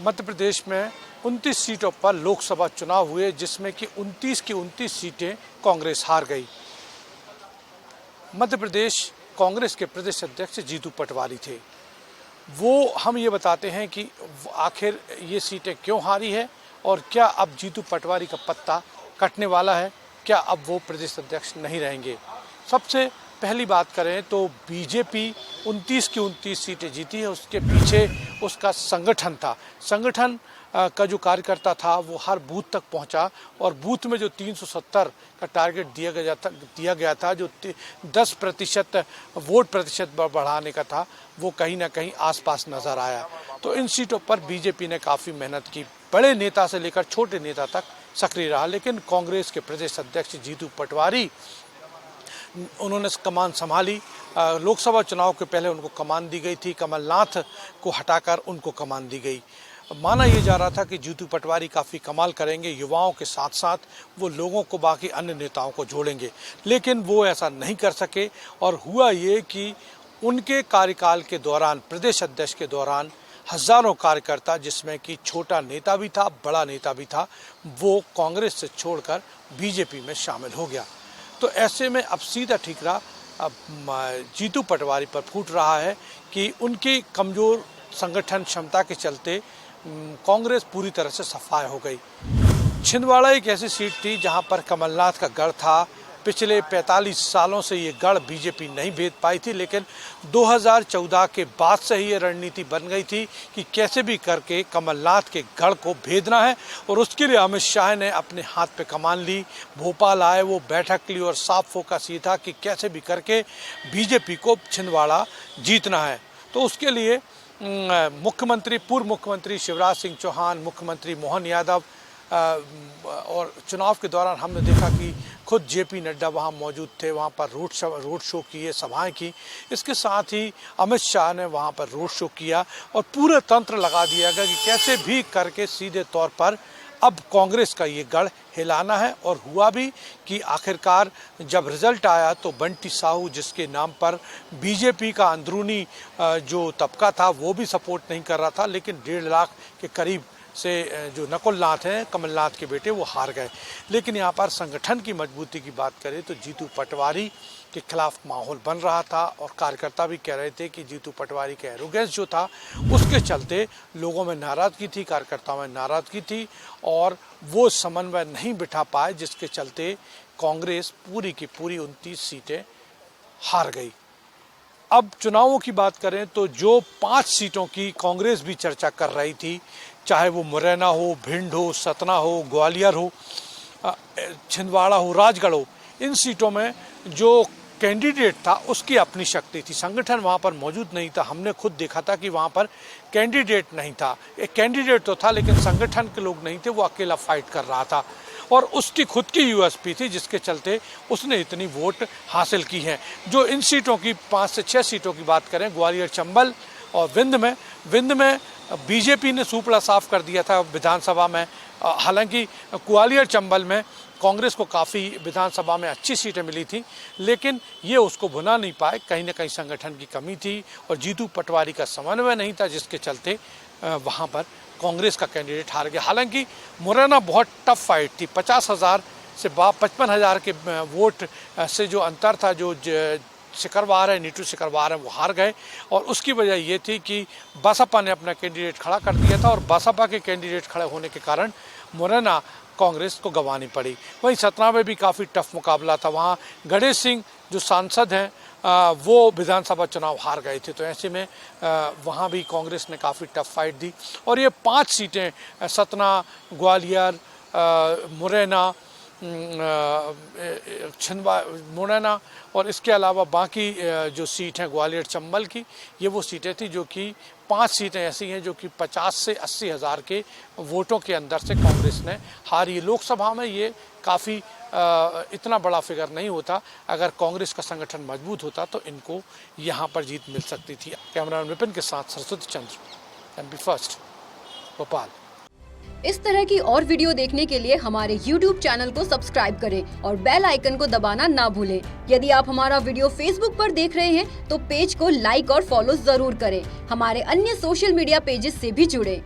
मध्य प्रदेश में 29 सीटों पर लोकसभा चुनाव हुए, जिसमें कि 29 की 29 सीटें कांग्रेस हार गई। मध्य प्रदेश कांग्रेस के प्रदेश अध्यक्ष जीतू पटवारी थे। वो हम ये बताते हैं कि आखिर ये सीटें क्यों हारी है और क्या अब जीतू पटवारी का पत्ता कटने वाला है, क्या अब वो प्रदेश अध्यक्ष नहीं रहेंगे। सबसे पहली बात करें तो बीजेपी 29 की 29 सीटें जीती है। उसके पीछे उसका संगठन था। संगठन का जो कार्यकर्ता था वो हर बूथ तक पहुंचा और बूथ में जो 370 का टारगेट दिया गया था, जो 10% वोट प्रतिशत बढ़ाने का था, वो कहीं ना कहीं आसपास नजर आया। तो इन सीटों पर बीजेपी ने काफ़ी मेहनत की। बड़े नेता से लेकर छोटे नेता तक सक्रिय रहा, लेकिन कांग्रेस के प्रदेश अध्यक्ष जीतू पटवारी, उन्होंने कमान संभाली। लोकसभा चुनाव के पहले उनको कमान दी गई थी, कमलनाथ को हटाकर उनको कमान दी गई। माना यह जा रहा था कि जीतू पटवारी काफ़ी कमाल करेंगे, युवाओं के साथ साथ वो लोगों को, बाकी अन्य नेताओं को जोड़ेंगे, लेकिन वो ऐसा नहीं कर सके। और हुआ ये कि उनके कार्यकाल के दौरान, प्रदेश अध्यक्ष के दौरान, हजारों कार्यकर्ता, जिसमें कि छोटा नेता भी था, बड़ा नेता भी था, वो कांग्रेस से छोड़कर बीजेपी में शामिल हो गया। तो ऐसे में अब सीधा ठीकरा अब जीतू पटवारी पर फूट रहा है कि उनकी कमज़ोर संगठन क्षमता के चलते कांग्रेस पूरी तरह से सफाया हो गई। छिंदवाड़ा एक ऐसी सीट थी जहां पर कमलनाथ का गढ़ था। पिछले 45 सालों से ये गढ़ बीजेपी नहीं भेद पाई थी, लेकिन 2014 के बाद से ही ये रणनीति बन गई थी कि कैसे भी करके कमलनाथ के गढ़ को भेदना है। और उसके लिए अमित शाह ने अपने हाथ पे कमान ली, भोपाल आए, वो बैठक ली और साफ फोकस ये था कि कैसे भी करके बीजेपी को छिंदवाड़ा जीतना है। तो उसके लिए पूर्व मुख्यमंत्री शिवराज सिंह चौहान, मुख्यमंत्री मोहन यादव, और चुनाव के दौरान हमने देखा कि खुद जेपी नड्डा वहाँ मौजूद थे, वहाँ पर रोड शो किए, सभाएं की। इसके साथ ही अमित शाह ने वहाँ पर रोड शो किया और पूरा तंत्र लगा दिया गया कि कैसे भी करके सीधे तौर पर अब कांग्रेस का ये गढ़ हिलाना है। और हुआ भी कि आखिरकार जब रिजल्ट आया तो बंटी साहू, जिसके नाम पर बीजेपी का अंदरूनी जो तबका था वो भी सपोर्ट नहीं कर रहा था, लेकिन 1.5 लाख के करीब से जो नकुलनाथ हैं, कमलनाथ के बेटे, वो हार गए। लेकिन यहाँ पर संगठन की मजबूती की बात करें तो जीतू पटवारी के खिलाफ माहौल बन रहा था और कार्यकर्ता भी कह रहे थे कि जीतू पटवारी का एरोगेंस जो था उसके चलते लोगों में नाराज़गी थी, कार्यकर्ताओं में नाराज़गी थी और वो समन्वय नहीं बिठा पाए, जिसके चलते कांग्रेस पूरी की पूरी 29 सीटें हार गई। अब चुनावों की बात करें तो जो 5 सीटों की कांग्रेस भी चर्चा कर रही थी, चाहे वो मुरैना हो, भिंड हो, सतना हो, ग्वालियर हो, छिंदवाड़ा हो, राजगढ़ हो, इन सीटों में जो कैंडिडेट था उसकी अपनी शक्ति थी। संगठन वहाँ पर मौजूद नहीं था। हमने खुद देखा था कि वहाँ पर कैंडिडेट नहीं था। एक कैंडिडेट तो था लेकिन संगठन के लोग नहीं थे, वो अकेला फाइट कर रहा था और उसकी खुद की यूएसपी थी, जिसके चलते उसने इतनी वोट हासिल की है। जो इन सीटों की 5 से 6 सीटों की बात करें, ग्वालियर, चंबल और विंध्य में बीजेपी ने सुपड़ा साफ कर दिया था विधानसभा में। हालांकि ग्वालियर, चंबल में कांग्रेस को काफ़ी विधानसभा में अच्छी सीटें मिली थी, लेकिन ये उसको भुना नहीं पाए। कहीं ना कहीं संगठन की कमी थी और जीतू पटवारी का समन्वय नहीं था, जिसके चलते वहाँ पर कांग्रेस का कैंडिडेट हार गया। हालांकि मुरैना बहुत टफ फाइट थी। 50,000 से 55,000 के वोट से जो अंतर था, जो सिकरवार है, नीटू सिकरवार है, वो हार गए और उसकी वजह ये थी कि बसपा ने अपना कैंडिडेट खड़ा कर दिया था और बसपा के कैंडिडेट खड़े होने के कारण मुरैना कांग्रेस को गंवानी पड़ी। वहीं सतना में भी काफ़ी टफ मुकाबला था। वहाँ गणेश सिंह जो सांसद हैं वो विधानसभा चुनाव हार गए थे। तो ऐसे में वहाँ भी कांग्रेस ने काफ़ी टफ फाइट दी और ये 5 सीटें सतना, ग्वालियर, मुरैना, मुरैना और इसके अलावा बाकी जो सीट हैं ग्वालियर, चंबल की, ये वो सीटें थी जो कि 5 सीटें ऐसी हैं जो कि 50 से 80 हज़ार के वोटों के अंदर से कांग्रेस ने हारी। लोकसभा में ये काफ़ी इतना बड़ा फिगर नहीं होता। अगर कांग्रेस का संगठन मजबूत होता तो इनको यहाँ पर जीत मिल सकती थी। कैमरामैन विपिन के साथ सरस्वती चंद्र, MP फर्स्ट, भोपाल। इस तरह की और वीडियो देखने के लिए हमारे YouTube चैनल को सब्सक्राइब करें और बेल आइकन को दबाना ना भूलें। यदि आप हमारा वीडियो Facebook पर देख रहे हैं तो पेज को लाइक और फॉलो जरूर करें। हमारे अन्य सोशल मीडिया पेजेस से भी जुड़ें।